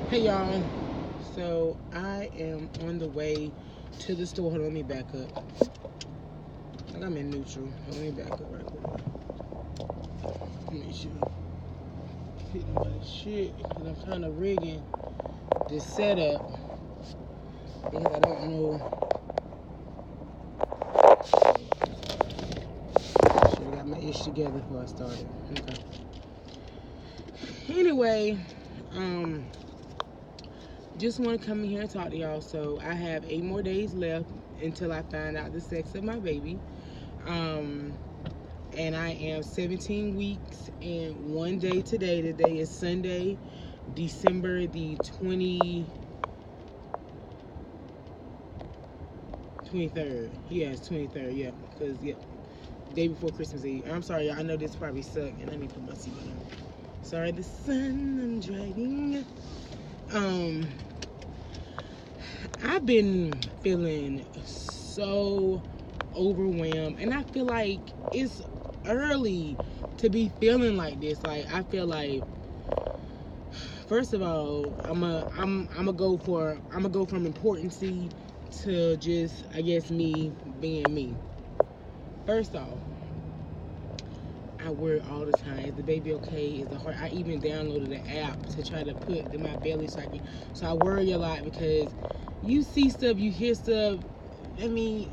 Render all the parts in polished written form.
Hey y'all, so I am on the way to the store. Hold on, let me back up. Like I'm in neutral. Let me back up right quick. Make sure I'm hitting by the shit because I'm kind of rigging this setup because I don't know. Should have got my ish together before I started. Okay. Anyway, just want to come in here and talk to y'all. So I have 8 more days left until I find out the sex of my baby. And I am 17 weeks and 1 day today. Today is Sunday, December the 23rd. Yeah, it's 23rd. Yeah, because day before Christmas Eve. I'm sorry, y'all. I know this probably sucked, and let me put my seatbelt on. Sorry, the sun. I'm driving. I've been feeling so overwhelmed, and I feel like it's early to be feeling like this. Like I feel like, first of all, I'm gonna go from importancy to just, I guess, me being me. First off, I worry all the time. Is the baby okay? Is the heart? I even downloaded the app to try to put in my belly so I worry a lot because you see stuff, you hear stuff. I mean,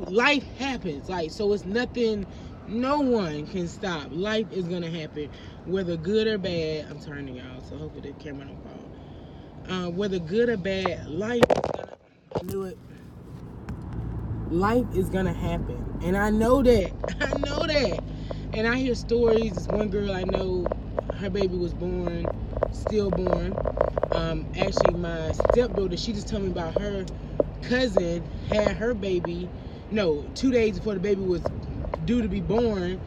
life happens. Like, so it's nothing. No one can stop. Life is gonna happen, whether good or bad. I'm turning y'all, so hopefully the camera don't fall. Whether good or bad, life is gonna do it. Life is gonna happen, and I know that. I know that. And I hear stories. This one girl I know, her baby was born, stillborn. Actually, my stepdaughter, she just told me about her cousin had her baby. No, 2 days before the baby was due to be born,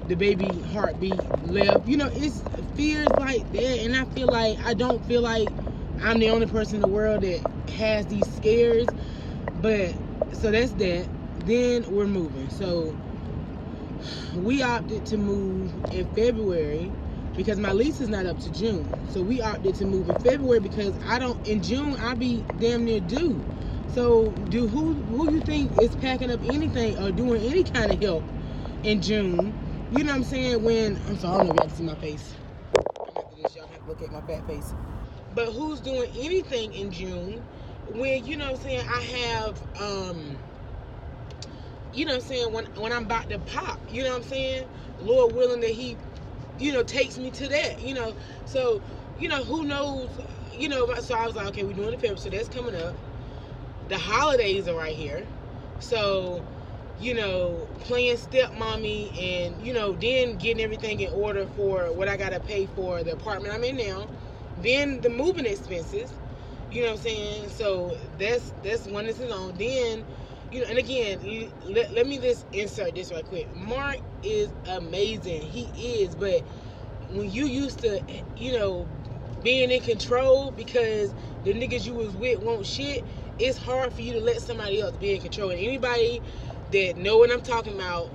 the baby heartbeat left. It's fears like that, and I don't feel like I'm the only person in the world that has these scares. But so that's that. Then we're moving. So we opted to move in February because my lease is not up to June. So we opted to move in February because in June I'll be damn near due. So who you think is packing up anything or doing any kind of help in June? You know what I'm saying? I'm sorry, I don't know if y'all can see my face. After this, y'all have to look at my fat face. But who's doing anything in June when, you know what I'm saying, I have you know what I'm saying, when I'm about to pop, you know what I'm saying? Lord willing that he, takes me to that, So, who knows, so I was like, okay, we're doing the February, so that's coming up. The holidays are right here. So, playing stepmommy and, then getting everything in order for what I got to pay for the apartment I'm in now. Then the moving expenses, you know what I'm saying? So that's one that's on. Then, and again, let me just insert this right quick. Mark is amazing. He is. But when you used to, being in control because the niggas you was with won't shit, it's hard for you to let somebody else be in control. And anybody that know what I'm talking about,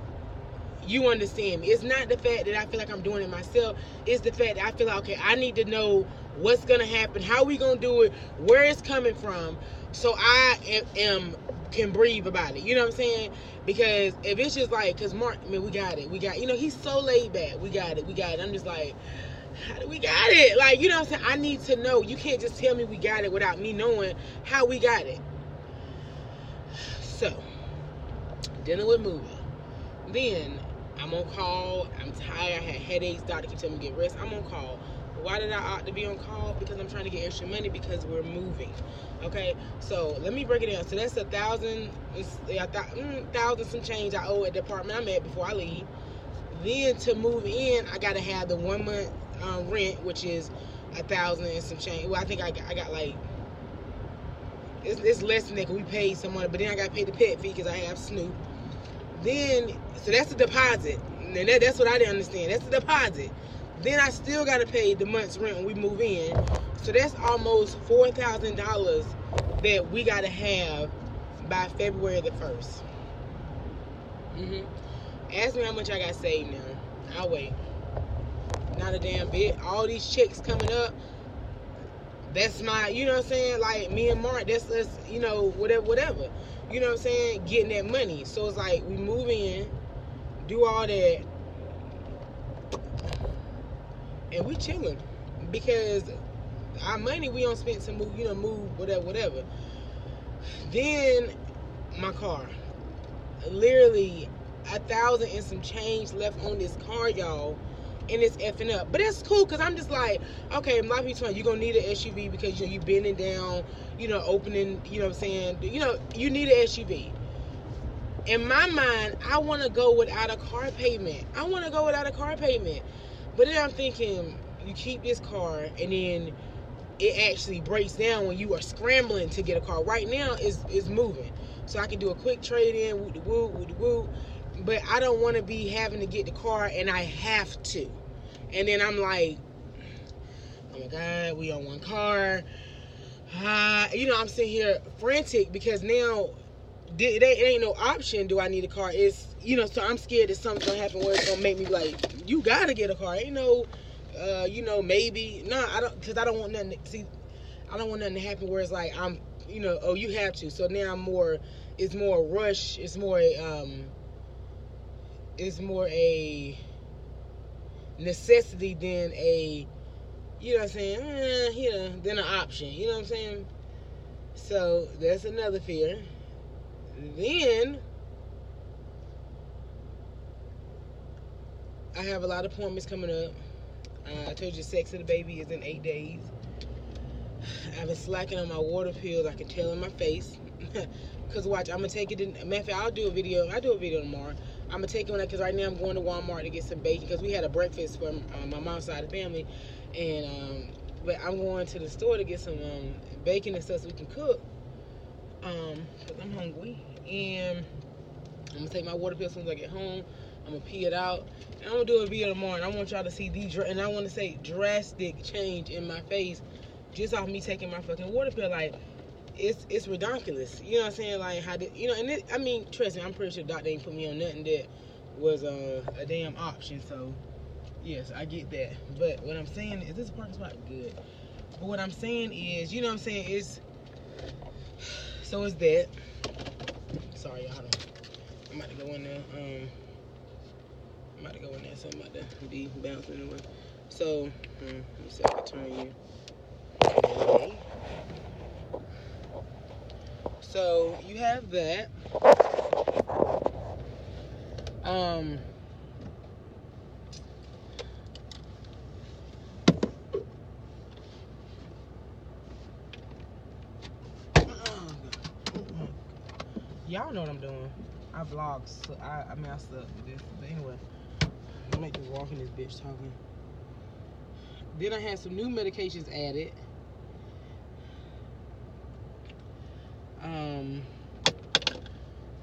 you understand me. It's not the fact that I feel like I'm doing it myself. It's the fact that I feel like, okay, I need to know what's going to happen, how we going to do it, where it's coming from, so I can breathe about it. You know what I'm saying? Because if it's just like, because Mark, I mean, we got it. He's so laid back. We got it. I'm just like, how do we got it? Like, you know what I'm saying? I need to know. You can't just tell me we got it without me knowing how we got it. So, dealing with moving. Then, I'm on call. I'm tired. I had headaches. Doctor keep telling me to get rest. I'm on call. Why did I opt to be on call? Because I'm trying to get extra money because we're moving. Okay, so let me break it down. So that's $1,000 some change I owe at the apartment I'm at before I leave. Then to move in, I gotta have the 1 month rent, which is $1,000 and some change. Well, I think I got like it's less than that because we paid someone, but then I gotta pay the pet fee because I have Snoop. Then so that's the deposit. And that's what I didn't understand. That's the deposit. Then I still got to pay the month's rent when we move in. So that's almost $4,000 that we got to have by February the 1st. Ask me how much I got saved now. I'll wait. Not a damn bit. All these checks coming up. That's my, you know what I'm saying? Like, me and Mark, that's us, you know, whatever. You know what I'm saying? Getting that money. So it's like, we move in, do all that, and we chilling. Because our money, we don't spend to move, whatever. Then, my car. Literally, 1,000 and some change left on this car, y'all. And it's effing up. But that's cool, because I'm just like, okay, a lot of people tell you, you're going to need an SUV because you're bending down, opening, you know what I'm saying? You need an SUV. In my mind, I want to go without a car payment. But then I'm thinking, you keep this car, and then it actually breaks down when you are scrambling to get a car. Right now, it's moving. So I can do a quick trade-in, woo-de-woo. But I don't want to be having to get the car, and I have to. And then I'm like, oh my God, we on one car. I'm sitting here frantic because now it ain't no option. Do I need a car? It's, so I'm scared that something's going to happen where it's going to make me like, you got to get a car. Ain't no, maybe. No, I don't, because I don't want nothing to, I don't want nothing to happen where it's like, I'm, oh, you have to. So now it's more rush. It's more a necessity than a, than an option. You know what I'm saying? So that's another fear. Then I have a lot of appointments coming up. I told you sex of the baby is in 8 days. I've been slacking on my water pills. I can tell in my face. Because watch, I'm going to take it in. Matter of fact, I'll do a video tomorrow. I'm going to take it on that because right now I'm going to Walmart to get some bacon because we had a breakfast for my mom's side of the family. And, but I'm going to the store to get some bacon and stuff so we can cook. Because I'm hungry. And I'm going to take my water pill as soon as I get home. I'm going to pee it out. And I'm going to do a video tomorrow. And I want y'all to see and I want to say drastic change in my face just off me taking my fucking water pill. Like, it's ridiculous. You know what I'm saying? Like, how did, and trust me, I'm pretty sure the doctor ain't put me on nothing that was a damn option. So, yes, I get that. But what I'm saying is, this parking spot good. But what I'm saying is, you know what I'm saying, is, so is that. Sorry, y'all, hold on. I'm about to go in there. So I'm about to be bouncing anyway. So, let me see if I can turn you. Okay. So you have that. Y'all know what I'm doing. I vlog, so I messed up with this. But anyway, I'm make this walking this bitch talking. Then I had some new medications added.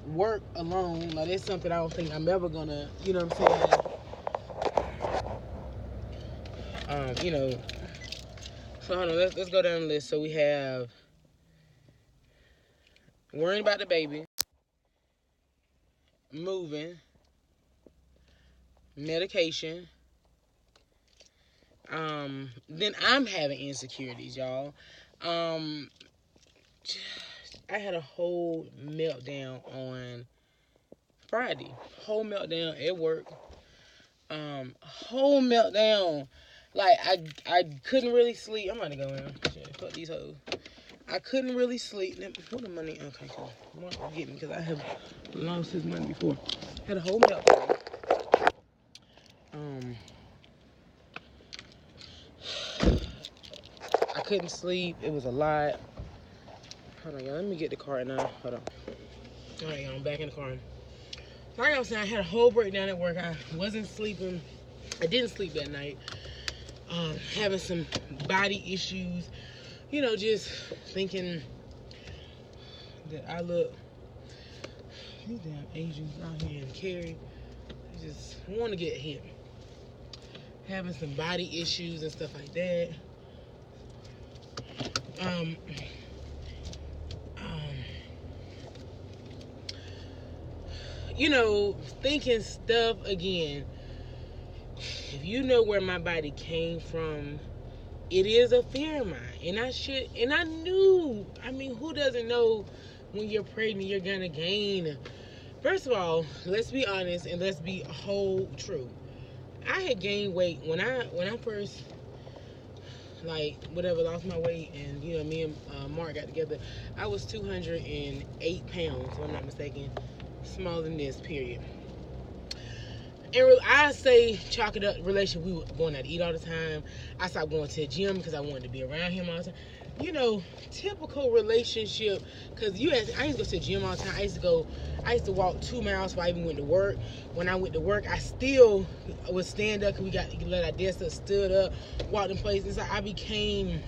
Work alone. Now that's something I don't think I'm ever gonna, you know what I'm saying? So hold on, let's go down the list. So we have worrying about the baby, moving, medication. Then I'm having insecurities, y'all. I had a whole meltdown on Friday. Whole meltdown at work. Whole meltdown. Like, I couldn't really sleep. I'm about to go in. Fuck these hoes. I couldn't really sleep. What the money? Okay, cool. Mark will get me because I have lost his money before. Had a whole meltdown. I couldn't sleep. It was a lot. Hold on, y'all. Let me get the car now. Hold on. All right, y'all. I'm back in the car. Like I was saying, I had a whole breakdown at work. I wasn't sleeping. I didn't sleep that night. Having some body issues. Just thinking that I look. These damn Asians out here in Cary. I just want to get hit. Having some body issues and stuff like that. Thinking stuff again. If you know where my body came from, it is a fear of mine. And I knew, I mean, who doesn't know when you're pregnant you're gonna gain? First of all, let's be honest and let's be whole true. I had gained weight when I first, like, whatever, lost my weight, and me and Mark got together. I was 208 pounds, if I'm not mistaken, smaller than this, period. And I say chalk it up relationship. We were going out to eat all the time. I stopped going to the gym because I wanted to be around him all the time. Typical relationship. Because I used to go to the gym all the time. I used to walk 2 miles before I even went to work. When I went to work, I still would stand up because we let our desk up, stood up, walked in places. I became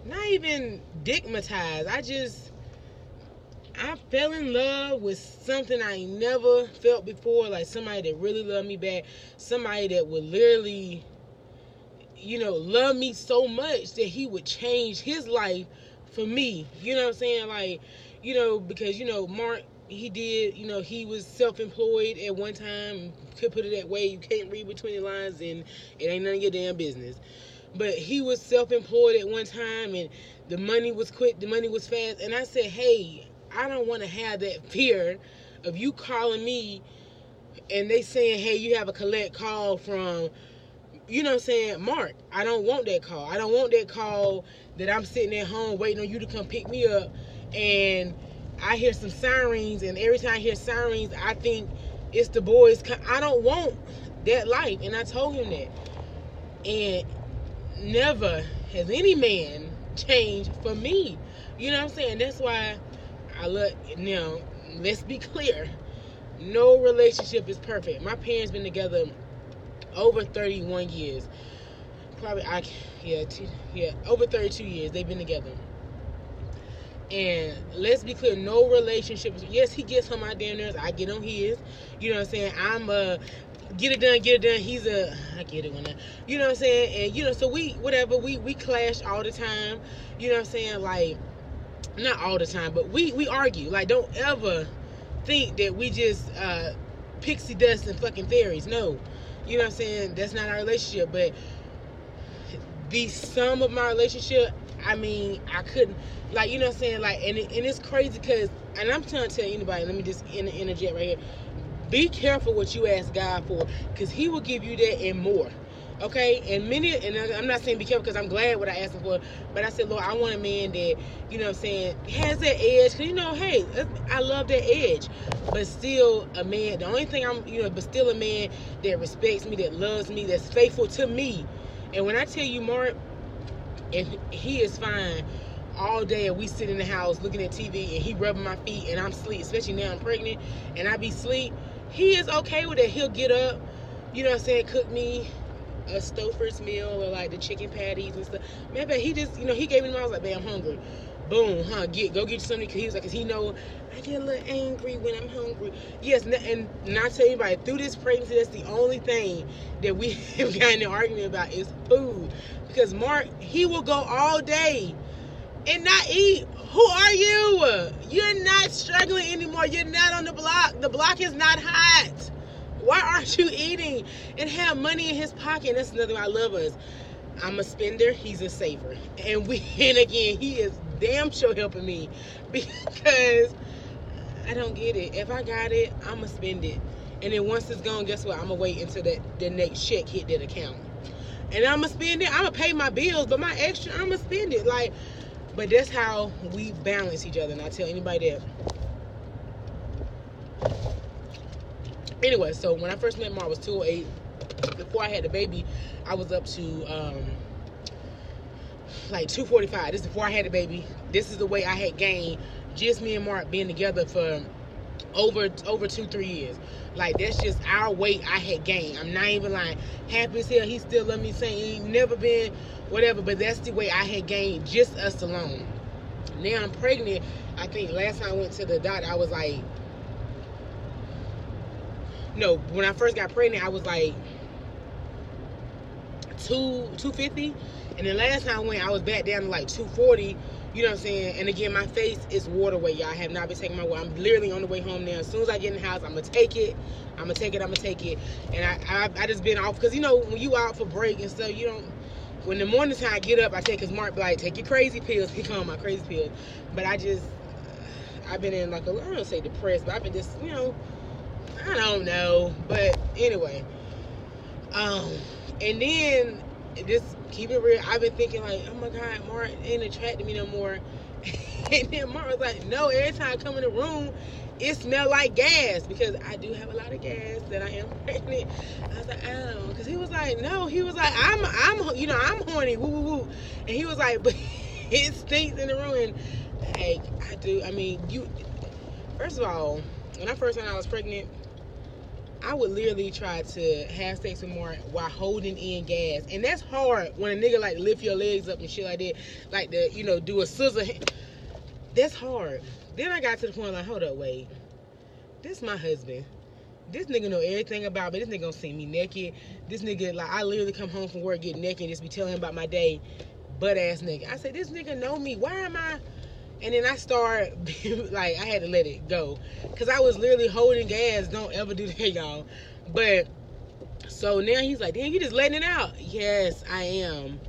not even digmatized. I fell in love with something I never felt before, like somebody that really loved me back, somebody that would literally, love me so much that he would change his life for me. You know what I'm saying? Like, because, Mark, he did, he was self-employed at one time. Could put it that way. You can't read between the lines, and it ain't none of your damn business. But he was self-employed at one time, and the money was quick, the money was fast. And I said, hey, I don't want to have that fear of you calling me and they saying, hey, you have a collect call from, Mark. I don't want that call. I don't want that call that I'm sitting at home waiting on you to come pick me up, and I hear some sirens, and every time I hear sirens, I think it's the boys. I don't want that life, and I told him that. And never has any man changed for me. You know what I'm saying? That's why I love, let's be clear. No relationship is perfect. My parents been together over 31 years. Probably, over 32 years they've been together. And let's be clear, no relationship is, yes, he gets on my damn nerves. I get on his. You know what I'm saying? I'm get it done. He's I get it when I, you know what I'm saying? And, so we clash all the time. You know what I'm saying? Like, not all the time, but we argue. Like, don't ever think that we just pixie dust and fucking fairies. No. You know what I'm saying? That's not our relationship. But the sum of my relationship, I mean, I couldn't, like, you know what I'm saying? Like, and it's crazy because, and I'm trying to tell anybody, let me just interject right here. Be careful what you ask God for, because he will give you that and more. Okay? And I'm not saying be careful because I'm glad what I asked him for, but I said, Lord, I want a man that, you know what I'm saying, has that edge. Because, hey, I love that edge. But still a man, the only thing but still a man that respects me, that loves me, that's faithful to me. And when I tell you, Mark, if he is fine all day and we sit in the house looking at TV and he rubbing my feet and I'm asleep, especially now I'm pregnant and I be asleep, he is okay with it. He'll get up, you know what I'm saying, cook me a Stouffer's meal or like the chicken patties and stuff. Man, but he just, he gave me them. I was like, man, I'm hungry. Boom, go get you something, because he know I get a little angry when I'm hungry. Yes, and not tell anybody, through this pregnancy, that's the only thing that we have gotten an argument about is food. Because Mark, he will go all day and not eat. Who are you? You're not struggling anymore. You're not on the block. The block is not hot. Why aren't you eating? And have money in his pocket. That's another way I love us. I'm a spender. He's a saver. And again, he is damn sure helping me, because I don't get it. If I got it, I'm going to spend it. And then once it's gone, guess what? I'm going to wait until the next check hit that account. And I'm going to spend it. I'm going to pay my bills, but my extra, I'm going to spend it. Like, but that's how we balance each other. And I tell anybody that. Anyway, so when I first met Mark, I was 208. Before I had the baby, I was up to like 245. This is before I had the baby. This is the weight I had gained, just me and Mark being together for over 2-3 years. Like, that's just our weight I had gained. I'm not even lying. Happy as hell, he still love me, saying he ain't never been whatever, but that's the weight I had gained, just us alone. Now I'm pregnant. I think last time I went to the doctor, I was like, no, when I first got pregnant, I was like 250, and then last time I went, I was back down to like 240. You know what I'm saying? And again, my face is water weight, y'all. I have not been taking my water. I'm literally on the way home now. As soon as I get in the house, I'm gonna take it. I'm gonna take it. And I just been off because you know when you out for break and stuff, you don't. When the morning time I get up, I take his Mark be like, take your crazy pills. He call my crazy pills. But I've been in like I don't say depressed, but I've been just I don't know. But anyway, and then just keep it real. I've been thinking like, oh my God, Mark ain't attracting me no more. And then Mark was like, no, every time I come in the room, it smell like gas because I do have a lot of gas that I am pregnant. I was like, oh, because he was like, no, he was like, I'm horny, woo woo woo, and he was like, but it stinks in the room. And like I do, I mean, first of all, when I first found out I was pregnant, I would literally try to have sex with Mark while holding in gas. And that's hard when a nigga like lift your legs up and shit like that. Like do a scissor. That's hard. Then I got to the point like, hold up, wait. This my husband. This nigga know everything about me. This nigga gonna see me naked. This nigga, like, I literally come home from work, get naked, and just be telling him about my day. Butt ass nigga. I said, this nigga know me. Why am I? And then I start, like, I had to let it go. Because I was literally holding gas. Don't ever do that, y'all. But, so now he's like, damn, you just letting it out. Yes, I am.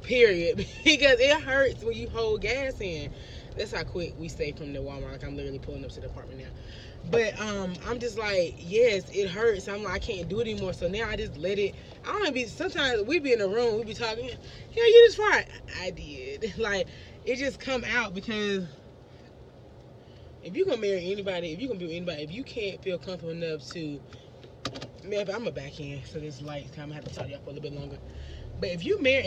Period. Because it hurts when you hold gas in. That's how quick we stay from the Walmart. Like, I'm literally pulling up to the apartment now. But, I'm just like, yes, it hurts. I'm like, I can't do it anymore. So now I just let it. I don't be, sometimes we be in a room, we be talking. Yeah, you just fart. I did. Like, it just come out because if you're gonna marry anybody, if you're gonna be with anybody, if you can't feel comfortable enough to, man, I'm a back end, so this light, I'm gonna have to talk to y'all for a little bit longer. But if you plan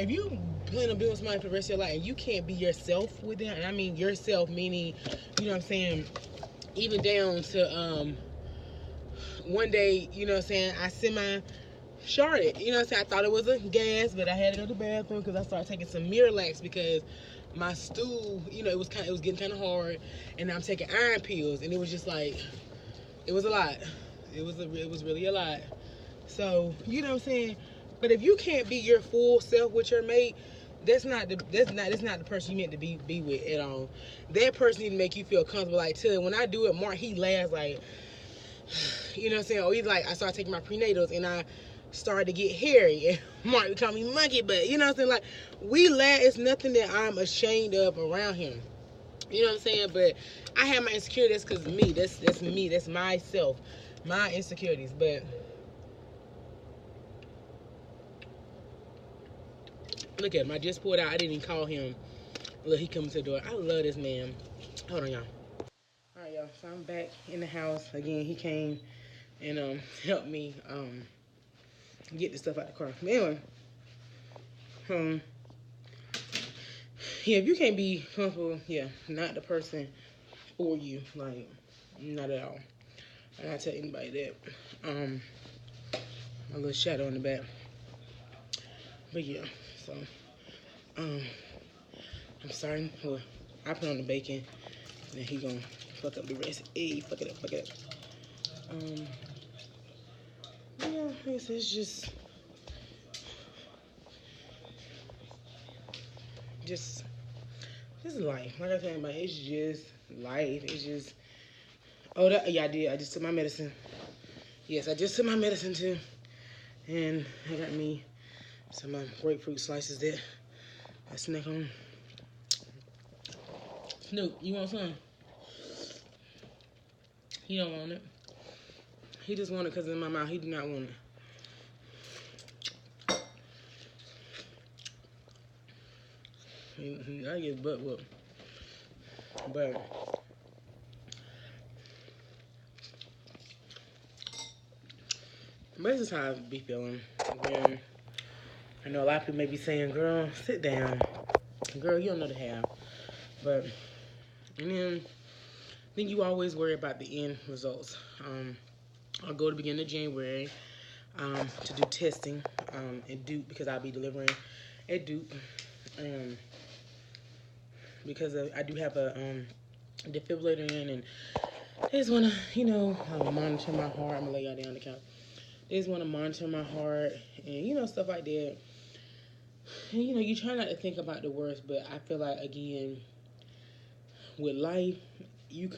on being with somebody for the rest of your life and you can't be yourself with them, and I mean yourself meaning, you know what I'm saying, even down to one day, you know what I'm saying, I semi-sharded, you know what I'm saying, I thought it was a gas, but I had to go to the bathroom because I started taking some Miralax because my stool, you know, it was getting kind of hard, and I'm taking iron pills, and it was just like, it was a lot. It was really a lot. So, you know what I'm saying? But if you can't be your full self with your mate, that's not the person you meant to be with at all. That person need to make you feel comfortable. Like, when I do it, Mark, he laughs like, you know what I'm saying? Or he's like, I started taking my prenatals and I started to get hairy. And Mark would call me monkey butt. You know what I'm saying? Like, we laugh. It's nothing that I'm ashamed of around him. You know what I'm saying? But I have my insecurities because of me. That's me. That's myself. My insecurities. But look at him. I just pulled out. I didn't even call him. Look, he coming to the door. I love this man. Hold on, y'all. All right, y'all. So I'm back in the house. Again, he came and helped me get the stuff out of the car. But anyway, yeah, if you can't be comfortable, yeah, not the person for you. Like, not at all. I gotta tell anybody that. A little shadow in the back. But yeah, so I'm starting. Well, I put on the bacon, and then he gonna fuck up the rest. Hey, fuck it up. Yeah, it's just life. Like I said, but it's just life. It's just. Oh, yeah, I did. I just took my medicine. Yes, I just took my medicine too, and I got me some grapefruit slices that I snack on. Snoop, you want some? He don't want it. He just want it because in my mouth. He do not want it. I get butt whooped. But this is how I be feeling. When I know a lot of people may be saying, girl, sit down. Girl, you don't know the half. But, and then you always worry about the end results. I'll go to the beginning of January to do testing at Duke because I'll be delivering at Duke. Because I do have a defibrillator in, and they just want to, monitor my heart. I'm going to lay y'all down on the couch. They just want to monitor my heart and, stuff like that. you know, you try not to think about the worst, but I feel like, again, with life, you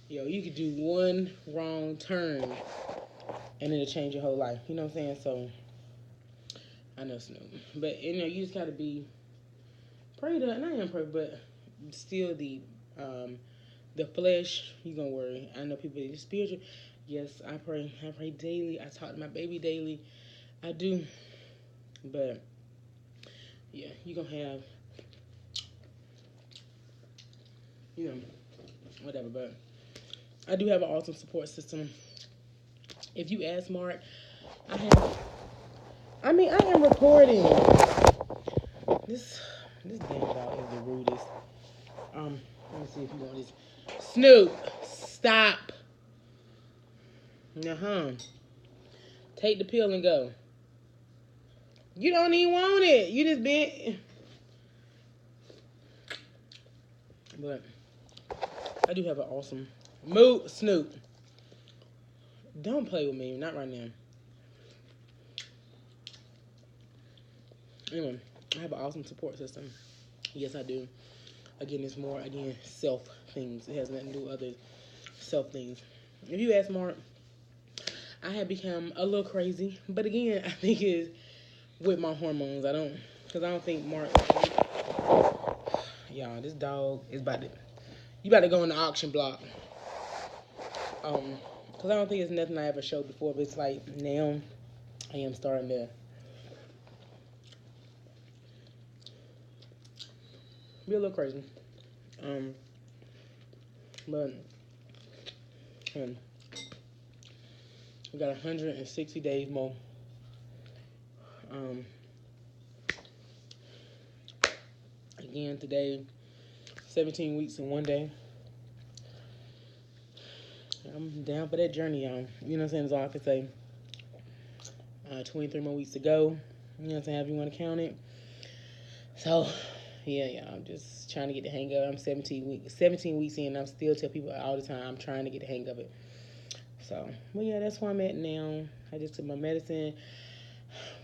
you could do one wrong turn and it'll change your whole life. You know what I'm saying? So I know Snoop, but you know, you just gotta be prayed up. And I am prayed, but still the flesh, you gonna worry. I know people that are spiritual. Yes, I pray. I pray daily. I talk to my baby daily. I do, but yeah, you gonna have, you know, whatever. But I do have an awesome support system. If you ask Mark, I have. I mean, I am recording. This this damn dog is the rudest. Let me see if you want this. Snoop, stop. Uh-huh. Take the pill and go. You don't even want it. You just been. But I do have an awesome mood. Snoop, don't play with me. Not right now. Anyway, I have an awesome support system. Yes, I do. Again, it's more, again, self things. It has nothing to do with other self things. If you ask Mark, I have become a little crazy. But again, I think it's with my hormones. Because I don't think Mark, y'all, this dog is you about to go on the auction block. Because I don't think it's nothing I ever showed before, but it's like now I am starting to be a little crazy. But we got 160 days more. Again, today, 17 weeks in one day. I'm down for that journey, y'all. You know what I'm saying? That's all I can say. 23 more weeks to go. You know what I'm saying? However you want to count it. So, yeah, y'all. I'm just trying to get the hang of it. I'm 17 weeks in. And I'm still tell people all the time I'm trying to get the hang of it. So, well, yeah, that's where I'm at now. I just took my medicine.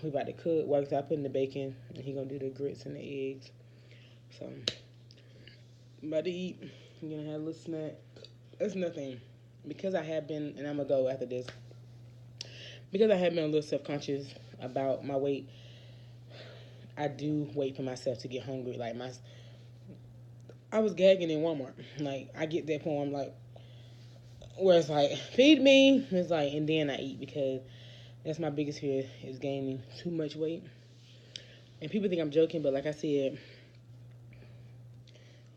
We about to cook. Well, I put in the bacon, and he gonna do the grits and the eggs. So, I'm about to eat. I'm gonna have a little snack. That's nothing. Because I have been, and I'm gonna go after this. Because I have been a little self-conscious about my weight, I do wait for myself to get hungry. Like I was gagging in Walmart. Like I get that point where I'm like, where it's like, feed me. It's like, and then I eat because that's my biggest fear is gaining too much weight. And people think I'm joking, but like I said,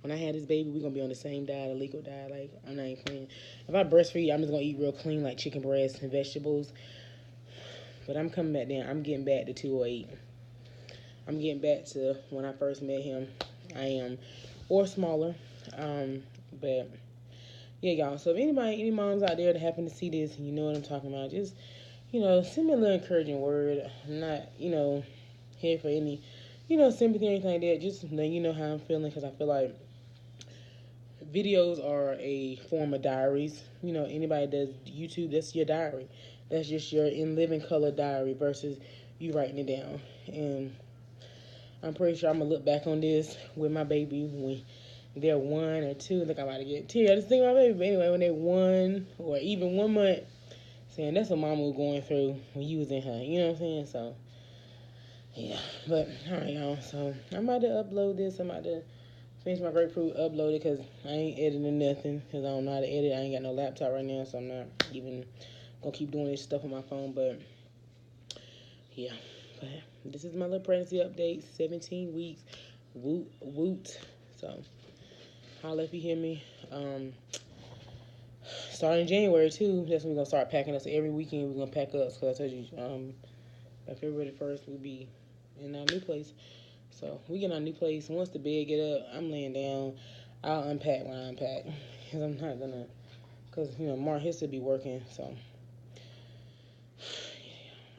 when I had this baby, we're gonna be on the same diet, a legal diet. Like I'm not even playing. If I breastfeed, I'm just gonna eat real clean, like chicken breasts and vegetables. But I'm coming back down. I'm getting back to 208. I'm getting back to when I first met him. I am, or smaller. But yeah, y'all. So if any moms out there that happen to see this, and you know what I'm talking about, just send me a little encouraging word. I'm not, here for any, sympathy or anything like that. Just let you know how I'm feeling because I feel like videos are a form of diaries. Anybody does YouTube, that's your diary. That's just your in living color diary versus you writing it down. And I'm pretty sure I'm gonna look back on this with my baby when they're 1 or 2. Look, I'm about to get tears. I just think of my baby. But anyway, when they're 1 or even 1 month, saying that's what mama was going through when you was in her. You know what I'm saying? So yeah. But all right, y'all. So I'm about to upload this. I'm about to finish my grapefruit, upload it because I ain't editing nothing because I don't know how to edit. I ain't got no laptop right now, so I'm not even gonna keep doing this stuff on my phone. But yeah. But this is my little pregnancy update. 17 weeks. Woot woot. So holla if you hear me. Starting January too. That's when we're gonna start packing up. So every weekend we're gonna pack up. Because I told you, by February 1st we'll be in our new place. So we get our new place. Once the bed get up, I'm laying down. I'll unpack when I unpack. Because I'm not gonna. Because Mark he'll still be working. So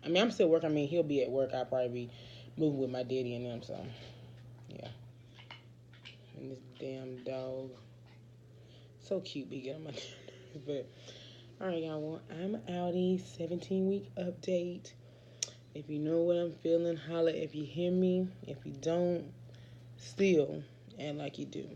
I mean I'm still working. I mean he'll be at work. I'll probably be moving with my daddy and them. So yeah. And this damn dog. So cute, be getting my nerves. But, alright, y'all. Well, I'm outie. 17-week update. If you know what I'm feeling, holla if you hear me. If you don't, still act like you do.